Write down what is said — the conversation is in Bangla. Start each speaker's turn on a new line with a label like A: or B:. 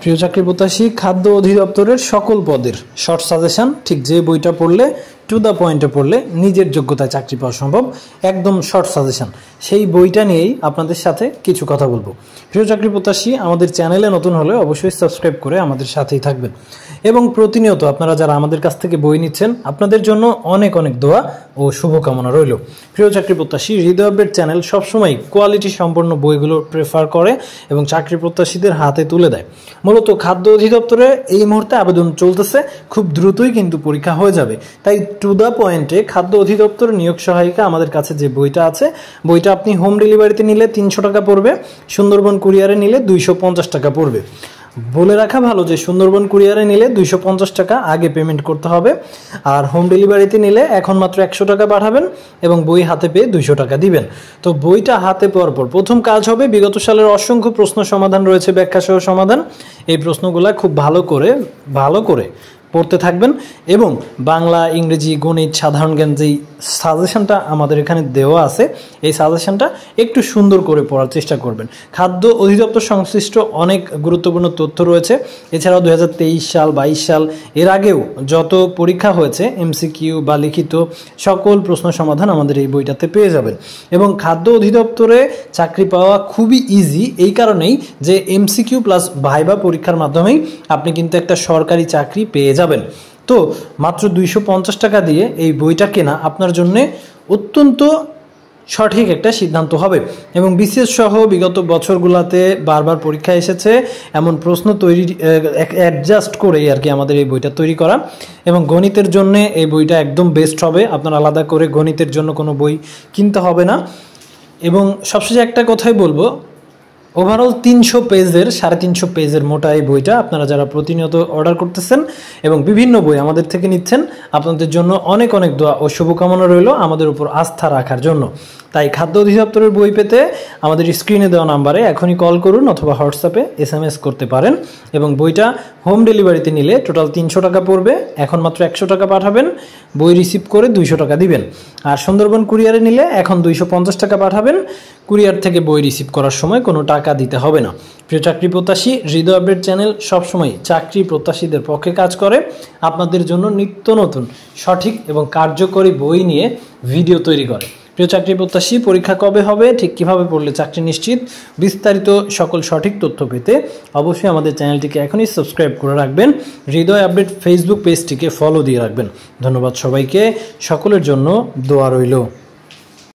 A: প্রিয় চাকরি প্রত্যাশী, খাদ্য অধিদপ্তরের সকল পদের শর্ট সাজেশন, ঠিক যে বইটা পড়লে টু দ্য পয়েন্টে পড়লে নিজের যোগ্যতায় চাকরি পাওয়া সম্ভব, একদম শর্ট সাজেশন, সেই বইটা নিয়েই আপনাদের সাথে কিছু কথা বলবো। প্রিয় চাকরি প্রত্যাশী, আমাদের চ্যানেলে নতুন হলে অবশ্যই সাবস্ক্রাইব করে আমাদের সাথেই থাকবেন এবং প্রতিনিয়ত আপনারা যারা আমাদের কাছ থেকে বই নিচ্ছেন আপনাদের জন্য অনেক অনেক দোয়া ও শুভকামনা রইল। প্রিয় চাকরি প্রত্যাশী, হৃদয় আপডেট চ্যানেল সবসময় কোয়ালিটি সম্পন্ন বইগুলো প্রেফার করে এবং চাকরি প্রত্যাশীদের হাতে তুলে দেয়। মূলত খাদ্য অধিদপ্তরে এই মুহূর্তে আবেদন চলতেছে, খুব দ্রুতই কিন্তু পরীক্ষা হয়ে যাবে। তাই টু দ্য পয়েন্টে খাদ্য অধিদপ্তর নিয়োগ সহায়িকা আমাদের কাছে যে বইটা আছে, বইটা আপনি হোম ডেলিভারিতে নিলে 300 টাকা পড়বে, সুন্দরবন কুরিয়ারে নিলে 250 টাকা পড়বে। বলে রাখা ভালো যে সুন্দরবন কুরিয়ারে নিলে 250 টাকা আগে পেমেন্ট করতে হবে, আর হোম ডেলিভারিতে নিলে এখন মাত্র 100 টাকা পাঠাবেন এবং বই হাতে পেয়ে 200 টাকা দিবেন। তো বইটা হাতে পাওয়ার পর প্রথম কাজ হবে, বিগত সালের অসংখ্য প্রশ্ন সমাধান রয়েছে, ব্যাখ্যা সহ সমাধান, এই প্রশ্নগুলো খুব ভালো করে পড়তে থাকবেন এবং বাংলা, ইংরেজি, গণিত, সাধারণ জ্ঞান যেই সাজেশনটা আমাদের এখানে দেওয়া আছে, এই সাজেশনটা একটু সুন্দর করে পড়ার চেষ্টা করবেন। খাদ্য অধিদপ্তর সংশ্লিষ্ট অনেক গুরুত্বপূর্ণ তথ্য রয়েছে। এছাড়াও 2023 সাল, 22 সাল এর আগেও যত পরীক্ষা হয়েছে MCQ বা লিখিত সকল প্রশ্ন সমাধান আমাদের এই বইটাতে পেয়ে যাবেন। এবং খাদ্য অধিদপ্তরে চাকরি পাওয়া খুবই ইজি এই কারণেই যে MCQ প্লাস ভাইবা পরীক্ষার মাধ্যমেই আপনি কিন্তু একটা সরকারি চাকরি পেয়ে যাবেন। তো মাত্র 250 টাকা দিয়ে এই বইটা কেনা আপনার জন্য অত্যন্ত সঠিক একটা সিদ্ধান্ত হবে। এবং বিশেষ সহ বিগত বছরগুলোতে বারবার পরীক্ষা এসেছে, এমন প্রশ্ন তৈরি অ্যাডজাস্ট করেই আর কি আমাদের এই বইটা তৈরি করা। এবং গণিতের জন্য এই বইটা একদম বেস্ট হবে, আপনার আলাদা করে গণিতের জন্য কোনো বই কিনতে হবে না। এবং সবশেষে একটা কথাই বলবো, ওভারঅল 300 পেজের 350 পেজের মোটা এই বইটা আপনারা যারা প্রতিনিয়ত অর্ডার করতেছেন এবং বিভিন্ন বই আমাদের থেকে নিচ্ছেন, আপনাদের জন্য অনেক অনেক দোয়া ও শুভকামনা রইল আমাদের উপর আস্থা রাখার জন্য। তাই খাদ্য অধিদপ্তরের বই পেতে আমাদের স্ক্রিনে দেওয়া নাম্বারে এখনই কল করুন অথবা হোয়াটসঅ্যাপে SMS করতে পারেন। এবং বইটা হোম ডেলিভারিতে নিলে টোটাল 300 টাকা পড়বে, এখন মাত্র 100 টাকা পাঠাবেন, বই রিসিভ করে 200 টাকা দিবেন। আর সুন্দরবন কুরিয়ারে নিলে এখন 250 টাকা পাঠাবেন, কুরিয়ার থেকে বই রিসিভ করার সময় কোনো টাকা দিতে হবে না। প্রিয় চাকরি প্রত্যাশী, হৃদয় আপডেট চ্যানেল সবসময় চাকরি প্রত্যাশীদের পক্ষে কাজ করে, আপনাদের জন্য নিত্য নতুন সঠিক এবং কার্যকরী বই নিয়ে ভিডিও তৈরি করে। প্রিয় চাকরি প্রত্যাশী, পরীক্ষা কবে হবে, ঠিক কীভাবে পড়লে চাকরি নিশ্চিত, বিস্তারিত সকল সঠিক তথ্য পেতে অবশ্যই আমাদের চ্যানেলটিকে এখনই সাবস্ক্রাইব করে রাখবেন, হৃদয় আপডেট ফেসবুক পেজটিকে ফলো দিয়ে রাখবেন। ধন্যবাদ সবাইকে, সকলের জন্য দোয়া রইল।